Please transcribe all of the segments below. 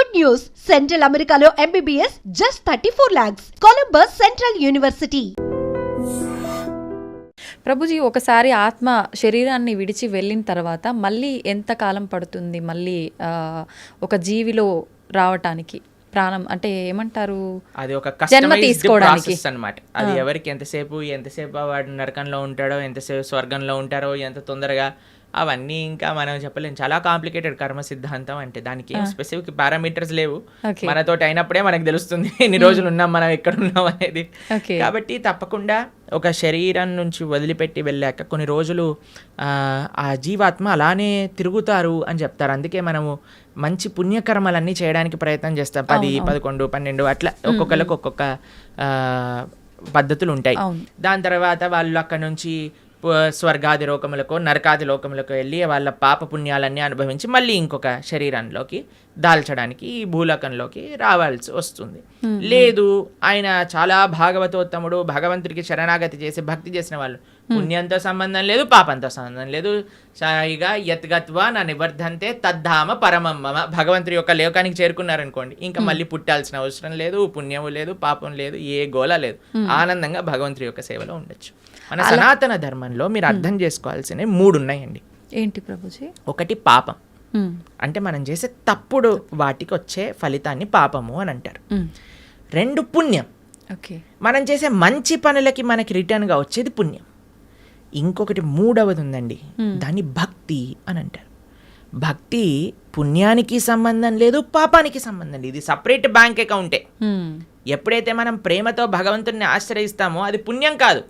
Good news! Central Americano MBBS just 34 lakhs. Columbus Central University. Prabhuji, ఒకసారి ఆత్మ శరీరాన్ని విడిచి వెళ్ళిన తర్వాత మళ్ళీ ఎంత కాలం పడుతుంది మళ్ళీ ఒక జీవిలో రావటానికి? ప్రాణం అంటే ఏమంటారు, అది ఒక జన్మ తీసుకోవడానికి అన్నమాట. అది ఎవరికి ఎంతసేపు వాడు నరకంలో ఉంటాడో, ఎంతసేపు స్వర్గంలో ఉంటారో, ఎంత తొందరగా, అవన్నీ ఇంకా మనం చెప్పలేం. చాలా కాంప్లికేటెడ్ కర్మ సిద్ధాంతం అంటే. దానికి ఏం స్పెసిఫిక్ పారామీటర్స్ లేవు. మనతోటి అయినప్పుడే మనకు తెలుస్తుంది ఎన్ని రోజులు ఉన్నాం, మనం ఎక్కడ ఉన్నాం అనేది. కాబట్టి తప్పకుండా ఒక శరీరం నుంచి వదిలిపెట్టి వెళ్ళాక కొన్ని రోజులు ఆ జీవాత్మ అలానే తిరుగుతారు అని చెప్తారు. అందుకే మనము మంచి పుణ్యకర్మలన్నీ చేయడానికి ప్రయత్నం చేస్తాం. 10, 11, 12 అట్లా ఒక్కొక్కరికి ఒక్కొక్క పద్ధతులు ఉంటాయి. దాని తర్వాత వాళ్ళు అక్కడ నుంచి స్వర్గాది లోకములకు, నరకాది లోకములకు వెళ్ళి వాళ్ళ పాప పుణ్యాలన్నీ అనుభవించి మళ్ళీ ఇంకొక శరీరంలోకి దాల్చడానికి ఈ భూలోకంలోకి రావాల్సి వస్తుంది. లేదు, ఆయన చాలా భాగవతోత్తముడు, భగవంతుడికి శరణాగతి చేసి భక్తి చేసిన వాళ్ళు, పుణ్యంతో సంబంధం లేదు, పాపంతో సంబంధం లేదు, సాయిగా యత్గత్వా నా నివర్ధంతే తద్ధామ పరమమ్మ, భగవంతుడి యొక్క లోకానికి చేరుకున్నారనుకోండి, ఇంకా మళ్ళీ పుట్టాల్సిన అవసరం లేదు, పుణ్యము లేదు, పాపం లేదు, ఏ గోల లేదు, ఆనందంగా భగవంతుడి యొక్క సేవలో ఉండొచ్చు. మన సనాతన ధర్మంలో మీరు అర్థం చేసుకోవాల్సినవి 3 ఉన్నాయండి. ఏంటి ప్రభుజీ? ఒకటి పాపం, అంటే మనం చేసే తప్పుడు వాటికి వచ్చే ఫలితాన్ని పాపము అని అంటారు. 2 పుణ్యం, మనం చేసే మంచి పనులకి మనకి రిటర్న్గా వచ్చేది పుణ్యం. ఇంకొకటి 3వది ఉందండి, దాన్ని భక్తి అని అంటారు. భక్తి పుణ్యానికి సంబంధం లేదు, పాపానికి సంబంధం లేదు, ఇది సపరేట్ బ్యాంక్ అకౌంటే. ఎప్పుడైతే మనం ప్రేమతో భగవంతుడిని ఆశ్రయిస్తామో అది పుణ్యం కాదు,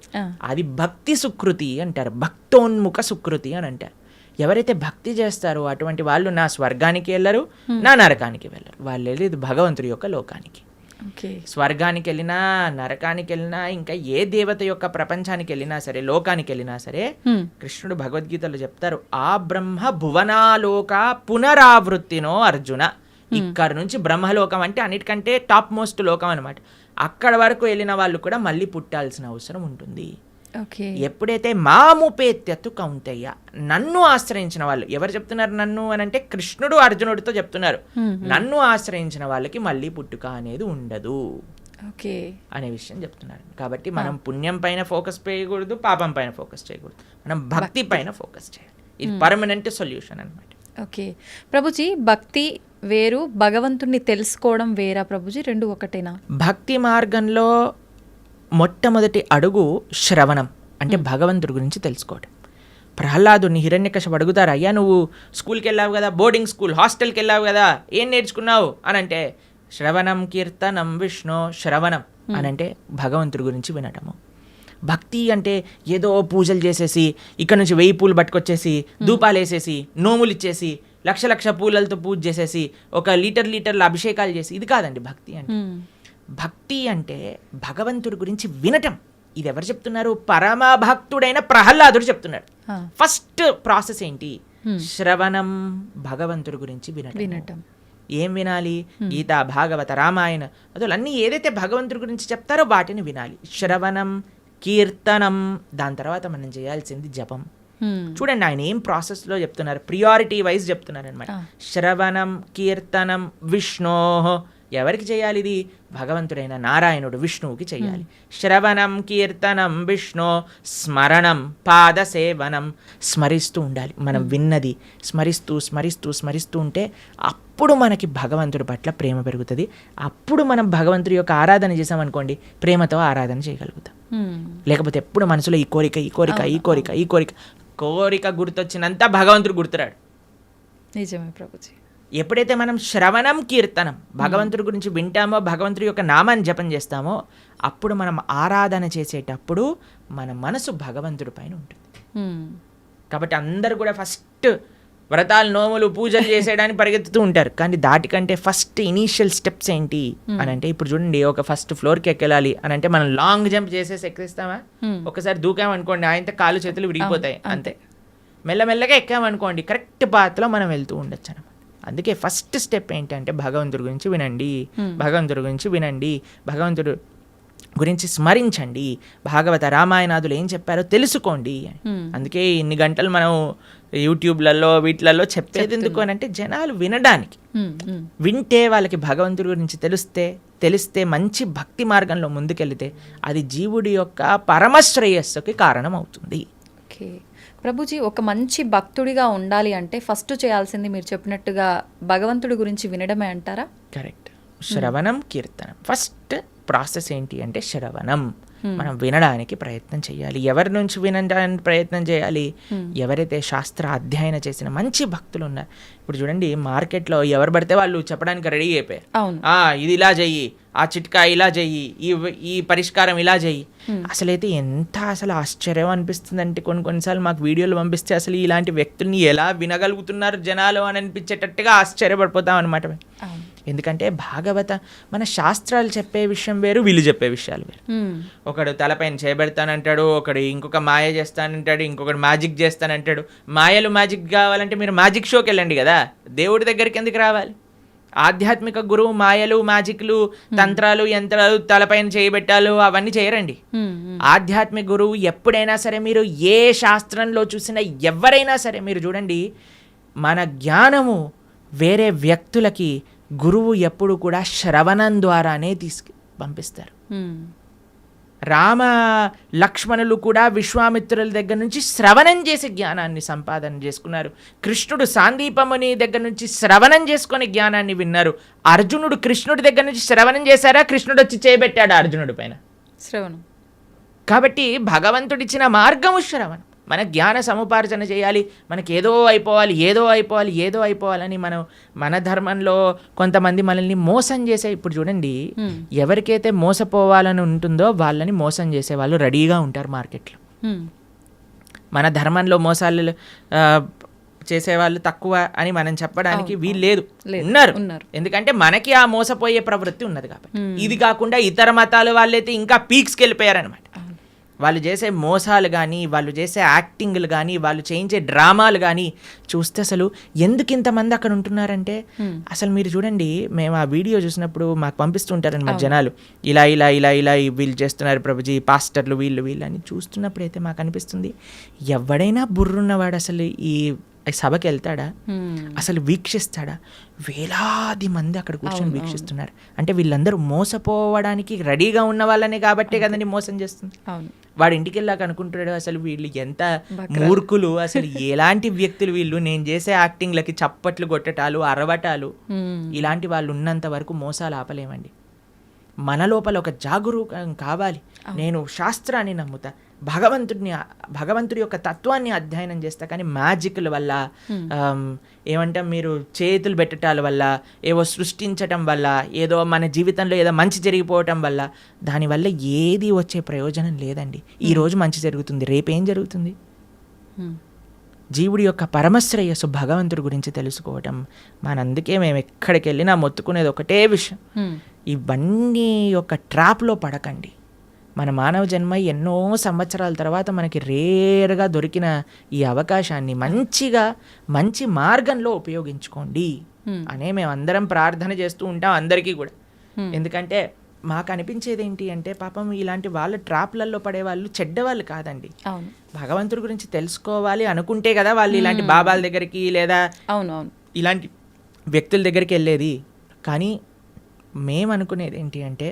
అది భక్తి సుకృతి అంటారు, భక్తోన్ముఖ సుకృతి అని అంటారు. ఎవరైతే భక్తి చేస్తారో అటువంటి వాళ్ళు నా స్వర్గానికి వెళ్ళరు, నా నరకానికి వెళ్ళరు, వాళ్ళు వెళ్ళేది భగవంతుడి యొక్క లోకానికి. స్వర్గానికి వెళ్ళినా, నరకానికి వెళ్ళినా, ఇంకా ఏ దేవత యొక్క ప్రపంచానికి వెళ్ళినా సరే, లోకానికి వెళ్ళినా సరే, కృష్ణుడు భగవద్గీతలో చెప్తారు, ఆ బ్రహ్మ భువనాలోక పునరావృత్తినో అర్జున. ఇక్కడ నుంచి బ్రహ్మలోకం అంటే అన్నిటికంటే టాప్ మోస్ట్ లోకం అనమాట. అక్కడ వరకు వెళ్ళిన వాళ్ళు కూడా మళ్ళీ పుట్టాల్సిన అవసరం ఉంటుంది. ఎప్పుడైతే మాముపేత్యత్తు కౌంతయ్య, నన్ను ఆశ్రయించిన వాళ్ళు, ఎవరు చెప్తున్నారు నన్ను అని అంటే కృష్ణుడు అర్జునుడితో చెప్తున్నారు, నన్ను ఆశ్రయించిన వాళ్ళకి మళ్ళీ పుట్టుక అనేది ఉండదు అనే విషయం చెప్తున్నారు. కాబట్టి మనం పుణ్యం పైన ఫోకస్ చేయకూడదు, పాపం పైన ఫోకస్ చేయకూడదు, మనం భక్తి పైన ఫోకస్ చేయాలి. ఇది పర్మనెంట్ సొల్యూషన్ అనమాట. ఓకే ప్రభుజీ, భక్తి వేరు, భగవంతుణ్ణి తెలుసుకోవడం వేరా ప్రభుజీ? 2 ఒకటేనా? భక్తి మార్గంలో మొట్టమొదటి అడుగు శ్రవణం, అంటే భగవంతుడి గురించి తెలుసుకోవడం. ప్రహ్లాదుని హిరణ్యకశిపుడు అడుగుతారు, అయ్యా నువ్వు స్కూల్కి వెళ్ళావు కదా, బోర్డింగ్ స్కూల్, హాస్టల్కి వెళ్ళావు కదా, ఏం నేర్చుకున్నావు అని అంటే, శ్రవణం కీర్తనం విష్ణు, శ్రవణం అని అంటే భగవంతుడి గురించి వినటము. భక్తి అంటే ఏదో పూజలు చేసేసి, ఇక్కడ నుంచి 1000 పూలు పట్టుకొచ్చేసి, ధూపాలు వేసేసి, నోములు ఇచ్చేసి, లక్ష పూలలతో పూజ చేసేసి, ఒక లీటర్ల అభిషేకాలు చేసి, ఇది కాదండి భక్తి అంటే. భక్తి అంటే భగవంతుడి గురించి వినటం. ఇది ఎవరు చెప్తున్నారు? పరమ భక్తుడైన ప్రహ్లాదుడు చెప్తున్నాడు. ఫస్ట్ ప్రాసెస్ ఏంటి? శ్రవణం, భగవంతుడి గురించి వినటం. ఏం వినాలి? గీత, భాగవత, రామాయణ అసలు అన్నీ ఏదైతే భగవంతుడి గురించి చెప్తారో వాటిని వినాలి. శ్రవణం, కీర్తనం, దాని తర్వాత మనం చేయాల్సింది జపం. చూడండి ఆయన ఏం ప్రాసెస్లో చెప్తున్నారు, ప్రియారిటీ వైజ్ చెప్తున్నారు అనమాట. శ్రవణం, కీర్తనం, విష్ణో, ఎవరికి చేయాలి ఇది? భగవంతుడైన నారాయణుడు విష్ణువుకి చేయాలి. శ్రవణం, కీర్తనం, విష్ణు, స్మరణం, పాద సేవనం, స్మరిస్తూ ఉండాలి. మనం విన్నది స్మరిస్తూ ఉంటే అప్పుడు మనకి భగవంతుడి పట్ల ప్రేమ పెరుగుతుంది. అప్పుడు మనం భగవంతుడి యొక్క ఆరాధన చేసామనుకోండి, ప్రేమతో ఆరాధన చేయగలుగుతాం. లేకపోతే ఎప్పుడు మనసులో ఈ కోరిక గుర్తొచ్చినంత భగవంతుడు గుర్తురాడు. నిజమే ప్రభుజీ. ఎప్పుడైతే మనం శ్రవణం, కీర్తనం, భగవంతుడి గురించి వింటామో, భగవంతుడి యొక్క నామాన్ని జపం చేస్తామో, అప్పుడు మనం ఆరాధన చేసేటప్పుడు మన మనసు భగవంతుడి పైన ఉంటుంది. కాబట్టి అందరూ కూడా ఫస్ట్ వ్రతాలు, నోములు, పూజలు చేసేయడానికి పరిగెత్తుతూ ఉంటారు. కానీ దాటికంటే ఫస్ట్ ఇనీషియల్ స్టెప్స్ ఏంటి అని అంటే, ఇప్పుడు చూడండి, ఒక ఫస్ట్ ఫ్లోర్కి ఎక్కాలి అని అంటే మనం లాంగ్ జంప్ చేసేసి ఎక్కిస్తామా? ఒకసారి దూకామనుకోండి, ఆయనతో కాలు చేతులు విరిగిపోతాయి, అంతే. మెల్లమెల్లగా ఎక్కామనుకోండి, కరెక్ట్ పాత్లో మనం వెళ్తూ ఉండొచ్చు అనమాట. అందుకే ఫస్ట్ స్టెప్ ఏంటంటే భగవంతుడి గురించి వినండి, భగవంతుడి గురించి స్మరించండి, భాగవత రామాయణాదులు ఏం చెప్పారో తెలుసుకోండి. అందుకే ఇన్ని గంటలు మనం యూట్యూబ్లలో వీటిలలో చెప్పేది ఎందుకు అని అంటే జనాలు వినడానికి. వింటే వాళ్ళకి భగవంతుడి గురించి తెలిస్తే మంచి భక్తి మార్గంలో ముందుకెళ్తే అది జీవుడి యొక్క పరమశ్రేయస్సుకి కారణం అవుతుంది. ఓకే ప్రభుజీ, ఒక మంచి భక్తుడిగా ఉండాలి అంటే ఫస్ట్ చేయాల్సింది మీరు చెప్పినట్టుగా భగవంతుడి గురించి వినడమే అంటారా? కరెక్ట్. శ్రవణం, కీర్తనం. ఫస్ట్ ప్రాసెస్ ఏంటి అంటే శ్రవణం. మనం వినడానికి ప్రయత్నం చేయాలి. ఎవరి నుంచి వినడానికి ప్రయత్నం చేయాలి? ఎవరైతే శాస్త్ర అధ్యయన చేసిన మంచి భక్తులు ఉన్నారు. ఇప్పుడు చూడండి, మార్కెట్లో ఎవరు పడితే వాళ్ళు చెప్పడానికి రెడీ అయిపోయారు. ఇది ఇలా చెయ్యి, ఆ చిట్కా ఇలా చెయ్యి, ఈ పరిష్కారం ఇలా చెయ్యి. అసలైతే ఎంత అసలు ఆశ్చర్యం అనిపిస్తుంది అంటే కొన్నిసార్లు మాకు వీడియోలు పంపిస్తే అసలు ఇలాంటి వ్యక్తుల్ని ఎలా వినగలుగుతున్నారు జనాలు అని అనిపించేటట్టుగా ఆశ్చర్యపడిపోతాం అనమాట. ఎందుకంటే భాగవత మన శాస్త్రాలు చెప్పే విషయం వేరు, వీళ్ళు చెప్పే విషయాలు వేరు. ఒకడు తలపైన చేయబెడతానంటాడు, ఒకడు ఇంకొక మాయ చేస్తానంటాడు, ఇంకొకడు మ్యాజిక్ చేస్తానంటాడు. మాయలు మ్యాజిక్ కావాలంటే మీరు మ్యాజిక్ షోకి వెళ్ళండి కదా, దేవుడి దగ్గరికి ఎందుకు రావాలి? ఆధ్యాత్మిక గురువు మాయలు, మ్యాజిక్లు, తంత్రాలు, యంత్రాలు, తలపైన చేయబెట్టాలు అవన్నీ చేయరండి. ఆధ్యాత్మిక గురువు ఎప్పుడైనా సరే మీరు ఏ శాస్త్రంలో చూసినా ఎవరైనా సరే మీరు చూడండి, మన జ్ఞానము వేరే వ్యక్తులకి గురువు ఎప్పుడు కూడా శ్రవణం ద్వారానే పంపిస్తారు. రామ లక్ష్మణులు కూడా విశ్వామిత్రుల దగ్గర నుంచి శ్రవణం చేసి జ్ఞానాన్ని సంపాదన చేసుకున్నారు. కృష్ణుడు సాందీపముని దగ్గర నుంచి శ్రవణం చేసుకొని జ్ఞానాన్ని విన్నారు. అర్జునుడు కృష్ణుడి దగ్గర నుంచి శ్రవణం చేశారా? కృష్ణుడు వచ్చి చేయబెట్టాడు అర్జునుడి పైన శ్రవణం. కాబట్టి భగవంతుడిచ్చిన మార్గము శ్రవణం. మన జ్ఞాన సముపార్జన చేయాలి. మనకి ఏదో అయిపోవాలని మన ధర్మంలో కొంతమంది మనల్ని మోసం చేసే, ఇప్పుడు చూడండి, ఎవరికైతే మోసపోవాలని ఉంటుందో వాళ్ళని మోసం చేసే వాళ్ళు రెడీగా ఉంటారు మార్కెట్లో. మన ధర్మంలో మోసాలు చేసేవాళ్ళు తక్కువ అని మనం చెప్పడానికి వీలు లేదు, ఉన్నారు. ఎందుకంటే మనకి ఆ మోసపోయే ప్రవృత్తి ఉన్నది కాబట్టి. ఇది కాకుండా ఇతర మతాల వాళ్ళైతే ఇంకా పీక్స్కి వెళ్ళిపోయారనమాట. వాళ్ళు చేసే మోసాలు కానీ, వాళ్ళు చేసే యాక్టింగ్లు కానీ, వాళ్ళు చేయించే డ్రామాలు కానీ చూస్తే అసలు ఎందుకు ఇంతమంది అక్కడ ఉంటున్నారంటే, అసలు మీరు చూడండి, మేము ఆ వీడియో చూసినప్పుడు మాకు పంపిస్తుంటారనమాట జనాలు, ఇలా ఇలా ఇలా ఇలా వీళ్ళు చేస్తున్నారు ప్రభుజీ, పాస్టర్లు వీళ్ళు అని చూస్తున్నప్పుడు అయితే మాకు అనిపిస్తుంది, ఎవడైనా బుర్రున్నవాడు అసలు ఈ సభకి వెళ్తాడా? అసలు వీక్షిస్తాడా? వేలాది మంది అక్కడ కూర్చొని వీక్షిస్తున్నారు అంటే వీళ్ళందరూ మోసపోవడానికి రెడీగా ఉన్న వాళ్ళనే కాబట్టే కదండి మోసం చేస్తుంది. వాడు ఇంటికి వెళ్ళాక అనుకుంటున్నాడు, అసలు వీళ్ళు ఎంత మూర్ఖులు, అసలు ఎలాంటి వ్యక్తులు వీళ్ళు, నేను చేసే యాక్టింగ్లకి చప్పట్లు కొట్టటాలు, అరవటాలు, ఇలాంటి వాళ్ళు ఉన్నంత వరకు మోసాలు ఆపలేమండి. మన లోపల ఒక జాగరూకం కావాలి. నేను శాస్త్రాన్ని నమ్ముతా, భగవంతుడి యొక్క తత్వాన్ని అధ్యయనం చేస్తా, కానీ మ్యాజిక్ల వల్ల, ఏమంటాం, మీరు చేతులు పెట్టటాల వల్ల, ఏవో సృష్టించటం వల్ల, ఏదో మన జీవితంలో ఏదో మంచి జరిగిపోవటం వల్ల, దానివల్ల ఏది వచ్చే ప్రయోజనం లేదండి. ఈరోజు మంచి జరుగుతుంది, రేపేం జరుగుతుంది? జీవుడి యొక్క పరమశ్రేయస్సు భగవంతుడి గురించి తెలుసుకోవటం మనందుకే మేము ఎక్కడికి వెళ్ళినా మొత్తుకునేది ఒకటే విషయం, ఇవన్నీ యొక్క ట్రాప్లో పడకండి. మన మానవ జన్మ ఎన్నో సంవత్సరాల తర్వాత మనకి రేర్గా దొరికిన ఈ అవకాశాన్ని మంచి మార్గంలో ఉపయోగించుకోండి అనే మేము అందరం ప్రార్థన చేస్తూ ఉంటాం అందరికీ కూడా. ఎందుకంటే మాకు అనిపించేది ఏంటి అంటే, పాపం ఇలాంటి వాళ్ళ ట్రాప్లలో పడే వాళ్ళు చెడ్డవాళ్ళు కాదండి. భగవంతుడి గురించి తెలుసుకోవాలి అనుకుంటే కదా వాళ్ళు ఇలాంటి బాబాల దగ్గరికి లేదా ఇలాంటి వ్యక్తుల దగ్గరికి వెళ్ళేది. కానీ మేము అనుకునేది ఏంటి అంటే,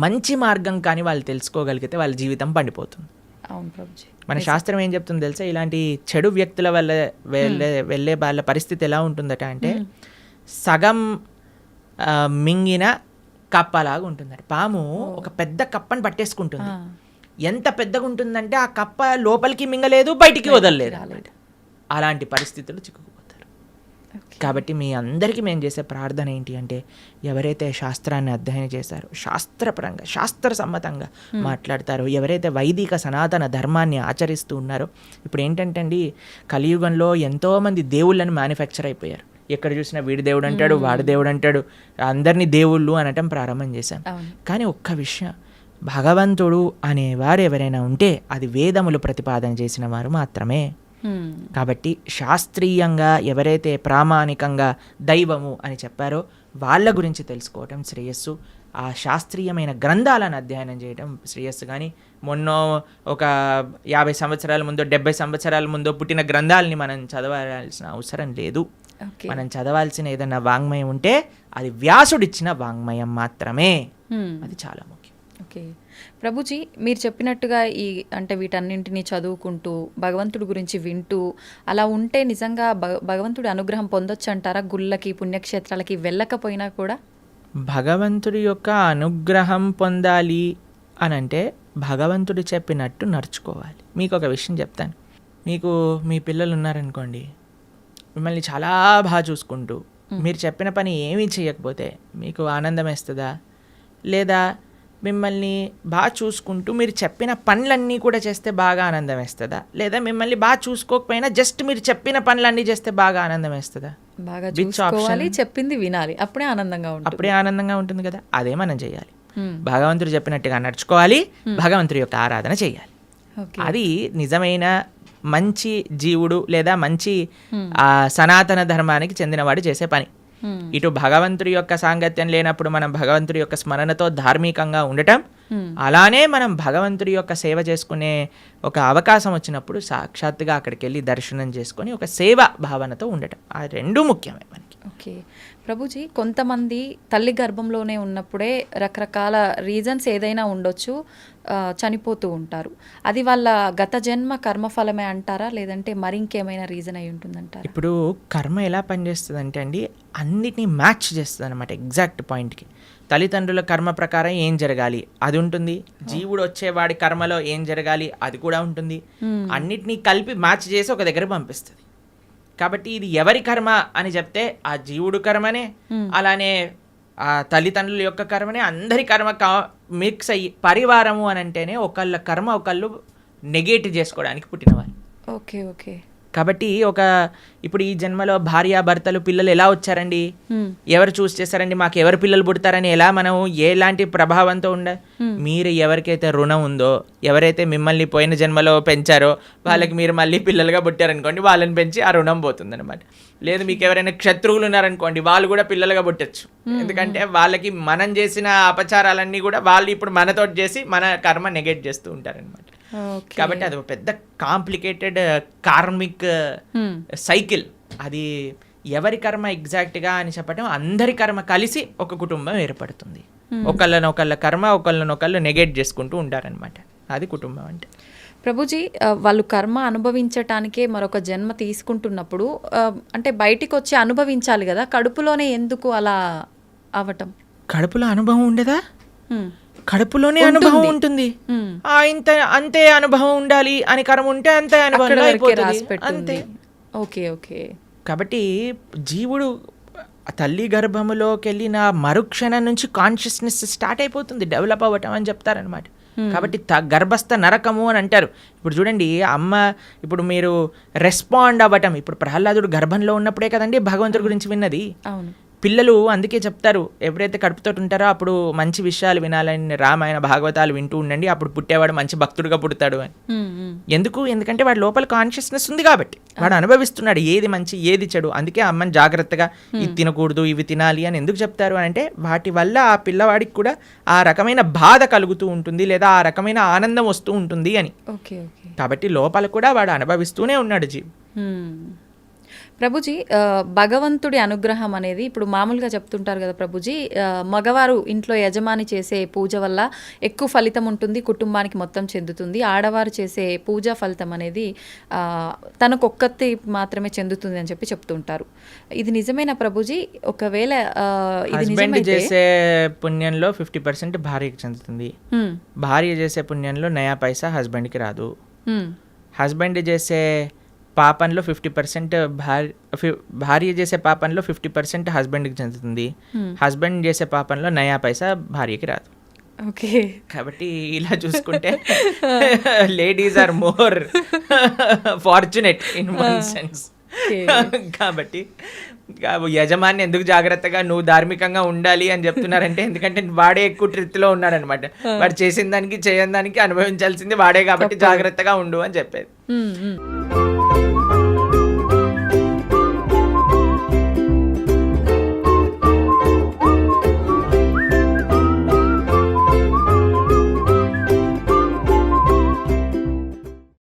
మంచి మార్గం కానీ వాళ్ళు తెలుసుకోగలిగితే వాళ్ళ జీవితం పండిపోతుంది. మన శాస్త్రం ఏం చెప్తుంది తెలుసా? ఇలాంటి చెడు వ్యక్తుల వల్ల వెళ్ళే వాళ్ళ పరిస్థితి ఎలా ఉంటుందట అంటే, సగం మింగిన కప్పలాగా ఉంటుందట. పాము ఒక పెద్ద కప్పని పట్టేసుకుంటుంది. ఎంత పెద్దగా ఉంటుందంటే ఆ కప్ప లోపలికి మింగలేదు, బయటికి వదలలేదు. అలాంటి పరిస్థితులు చిక్కుకుపోతారు. కాబట్టి మీ అందరికీ మేము చేసే ప్రార్థన ఏంటి అంటే, ఎవరైతే శాస్త్రాన్ని అధ్యయనం చేశారో, శాస్త్రపరంగా శాస్త్ర సమ్మతంగా మాట్లాడతారో, ఎవరైతే వైదిక సనాతన ధర్మాన్ని ఆచరిస్తూ ఉన్నారో, ఇప్పుడు ఏంటంటే అండి, కలియుగంలో ఎంతోమంది దేవుళ్ళని మ్యానుఫ్యాక్చర్ అయిపోయారు. ఎక్కడ చూసినా వీడి దేవుడు అంటాడు, వాడి దేవుడు అంటాడు, అందరినీ దేవుళ్ళు అనటం ప్రారంభం చేశాం. కానీ ఒక్క విషయం, భగవంతుడు అనేవారు ఎవరైనా ఉంటే అది వేదములు ప్రతిపాదన చేసిన వారు మాత్రమే. కాబట్టి శాస్త్రీయంగా ఎవరైతే ప్రామాణికంగా దైవము అని చెప్పారో వాళ్ళ గురించి తెలుసుకోవటం శ్రేయస్సు. ఆ శాస్త్రీయమైన గ్రంథాలను అధ్యయనం చేయడం శ్రేయస్సు. కానీ మొన్న ఒక 50 సంవత్సరాల ముందో 70 సంవత్సరాల ముందో పుట్టిన గ్రంథాలని మనం చదవాల్సిన అవసరం లేదు. మనం చదవాల్సిన ఏదన్నా వాంగ్మయం ఉంటే అది వ్యాసుడిచ్చిన వాంగ్మయం మాత్రమే. అది చాలా ముఖ్యం. ఓకే ప్రభుజీ, మీరు చెప్పినట్టుగా అంటే వీటన్నింటినీ చదువుకుంటూ భగవంతుడి గురించి వింటూ అలా ఉంటే నిజంగా భగవంతుడి అనుగ్రహం పొందొచ్చు అంటారా? గుళ్ళకి పుణ్యక్షేత్రాలకి వెళ్ళకపోయినా కూడా భగవంతుడి యొక్క అనుగ్రహం పొందాలి అని అంటే భగవంతుడు చెప్పినట్టు నడుచుకోవాలి. మీకు ఒక విషయం చెప్తాను. మీకు మీ పిల్లలు ఉన్నారనుకోండి, మిమ్మల్ని చాలా బాగా చూసుకుంటూ మీరు చెప్పిన పని ఏమీ చేయకపోతే మీకు ఆనందం వేస్తుందా? లేదా మిమ్మల్ని బాగా చూసుకుంటూ మీరు చెప్పిన పనులన్నీ కూడా చేస్తే బాగా ఆనందం వేస్తుందా? లేదా మిమ్మల్ని బాగా చూసుకోకపోయినా జస్ట్ మీరు చెప్పిన పనులన్నీ చేస్తే బాగా ఆనందం వేస్తుందా? బాగా చూసుకోవాలి, చెప్పింది వినాలి, అప్పుడే ఆనందంగా ఉంటుంది కదా. అదే మనం చేయాలి. భగవంతుడు చెప్పినట్టుగా నడుచుకోవాలి, భగవంతుడి యొక్క ఆరాధన చేయాలి. అది నిజమైన మంచి జీవుడు లేదా మంచి సనాతన ధర్మానికి చెందినవాడు చేసే పని. ఇటు భగవంతుడి యొక్క సాంగత్యం లేనప్పుడు మనం భగవంతుడి యొక్క స్మరణతో ధార్మికంగా ఉండటం, అలానే మనం భగవంతుడి యొక్క సేవ చేసుకునే ఒక అవకాశం వచ్చినప్పుడు సాక్షాత్తుగా అక్కడికి వెళ్ళి దర్శనం చేసుకొని ఒక సేవ భావనతో ఉండటం, ఆ రెండు ముఖ్యమే మనకి. ఓకే ప్రభుజీ, కొంతమంది తల్లి గర్భంలోనే ఉన్నప్పుడే రకరకాల రీజన్స్ ఏదైనా ఉండొచ్చు, చనిపోతూ ఉంటారు. అది వాళ్ళ గత జన్మ కర్మఫలమే అంటారా, లేదంటే మరి ఇంకేమైనా రీజన్ అయి ఉంటుందంటారా? ఇప్పుడు కర్మ ఎలా పనిచేస్తుంది అంటే అండి, అన్నిటినీ మ్యాచ్ చేస్తుంది అనమాట ఎగ్జాక్ట్ పాయింట్కి. తల్లిదండ్రుల కర్మ ప్రకారం ఏం జరగాలి అది ఉంటుంది, జీవుడు వచ్చేవాడి కర్మలో ఏం జరగాలి అది కూడా ఉంటుంది. అన్నిటినీ కలిపి మ్యాచ్ చేసి ఒక దగ్గర పంపిస్తుంది. కాబట్టి ఇది ఎవరి కర్మ అని చెప్తే ఆ జీవుడు కర్మనే, అలానే ఆ తల్లిదండ్రుల యొక్క కర్మనే, అందరి కర్మ మిక్స్ అయ్యి పరివారము అని అంటేనే ఒకళ్ళ కర్మ ఒకళ్ళు నెగేట్ చేసుకోవడానికి పుట్టినవారు. Okay okay. కాబట్టి ఇప్పుడు ఈ జన్మలో భార్యాభర్తలు పిల్లలు ఎలా వచ్చారండి, ఎవరు చూస్ చేశారండి, మాకు ఎవరు పిల్లలు పుడతారని ఎలా మనం ఎలాంటి ప్రభావంతో మీరు ఎవరికైతే రుణం ఉందో, ఎవరైతే మిమ్మల్ని పోయిన జన్మలో పెంచారో వాళ్ళకి మీరు మళ్ళీ పిల్లలుగా పుట్టారనుకోండి, వాళ్ళని పెంచి ఆ రుణం పోతుంది అనమాట. లేదు మీకు ఎవరైనా శత్రువులు ఉన్నారనుకోండి, వాళ్ళు కూడా పిల్లలుగా పుట్టచ్చు. ఎందుకంటే వాళ్ళకి మనం చేసిన అపచారాలన్నీ కూడా వాళ్ళు ఇప్పుడు మనతో చేసి మన కర్మ నెగెట్ చేస్తూ ఉంటారనమాట. కాబట్టి అది ఒక పెద్ద కాంప్లికేటెడ్ కార్మిక్ సైకిల్. అది ఎవరి కర్మ ఎగ్జాక్ట్గా అని చెప్పడం, అందరి కర్మ కలిసి ఒక కుటుంబం ఏర్పడుతుంది. ఒకళ్ళ కర్మ ఒకళ్ళు నెగెట్ చేసుకుంటూ ఉంటారనమాట. అది కుటుంబం అంటే. ప్రభుజీ, వాళ్ళు కర్మ అనుభవించటానికే మరొక జన్మ తీసుకుంటున్నప్పుడు అంటే బయటికి వచ్చి అనుభవించాలి కదా, కడుపులోనే ఎందుకు అలా అవటం? కడుపులో అనుభవం ఉండదా? కడుపులోనే అనుభవం ఉంటుంది. అంతే అనుభవం ఉండాలి అని కర్మ ఉంటే అంతే అనుభవం అంతే. Okay okay. కాబట్టి జీవుడు తల్లి గర్భములోకి వెళ్ళిన మరుక్షణం నుంచి కాన్షియస్నెస్ స్టార్ట్ అయిపోతుంది, డెవలప్ అవ్వటం అని చెప్తారనమాట. కాబట్టి గర్భస్థ నరకము అని అంటారు. ఇప్పుడు చూడండి, ఇప్పుడు మీరు రెస్పాండ్ అవ్వటం, ఇప్పుడు ప్రహ్లాదుడు గర్భంలో ఉన్నప్పుడే కదండి భగవంతుడి గురించి విన్నది. అవును. పిల్లలు అందుకే చెప్తారు, ఎవరైతే కడుపుతో ఉంటారో అప్పుడు మంచి విషయాలు వినాలని, రామాయణ భాగవతాలు వింటూ ఉండండి, అప్పుడు పుట్టేవాడు మంచి భక్తుడుగా పుడతాడు అని. ఎందుకంటే వాడి లోపల కాన్షియస్నెస్ ఉంది కాబట్టి, వాడు అనుభవిస్తున్నాడు ఏది మంచి ఏది చెడు. అందుకే అమ్మని జాగ్రత్తగా ఇది తినకూడదు ఇవి తినాలి అని ఎందుకు చెప్తారు అని అంటే, వాటి వల్ల ఆ పిల్లవాడికి కూడా ఆ రకమైన బాధ కలుగుతూ ఉంటుంది, లేదా ఆ రకమైన ఆనందం వస్తూ ఉంటుంది అని. కాబట్టి లోపల కూడా వాడు అనుభవిస్తూనే ఉన్నాడు జీవి. ప్రభుజీ, భగవంతుడి అనుగ్రహం అనేది ఇప్పుడు మామూలుగా చెప్తుంటారు కదా ప్రభుజీ, మగవారు ఇంట్లో యజమాని చేసే పూజ వల్ల ఎక్కువ ఫలితం ఉంటుంది, కుటుంబానికి మొత్తం చెందుతుంది. ఆడవారు చేసే పూజా ఫలితం అనేది తనకొక్కతి మాత్రమే చెందుతుంది అని చెప్పి చెప్తుంటారు. ఇది నిజమేనా ప్రభుజీ? ఒకవేళ ఇది నిజమైతే చేసే పుణ్యంలో 50% భార్యకి చెందుతుంది, భార్య చేసే పుణ్యంలో నయా పైసా హస్బెండ్కి రాదు. హస్బెండ్ చేసే పాపంలో 50% భార్య చేసే పాపంలో 50% హస్బెండ్కి చెందుతుంది, హస్బెండ్ చేసే పాపంలో నయా పైసా భార్యకి రాదు. ఓకే. కాబట్టి ఇలా చూసుకుంటే ladies are more fortunate in one sense. కాబట్టి యజమాని ఎందుకు జాగ్రత్తగా నువ్వు ధార్మికంగా ఉండాలి అని చెప్తున్నారంటే, ఎందుకంటే వాడే ఎక్కువ ట్రిత్లో ఉన్నాడనమాట. వాడు చేసిన దానికి చేయని దానికి అనుభవించాల్సింది వాడే, కాబట్టి జాగ్రత్తగా ఉండు అని చెప్పేది.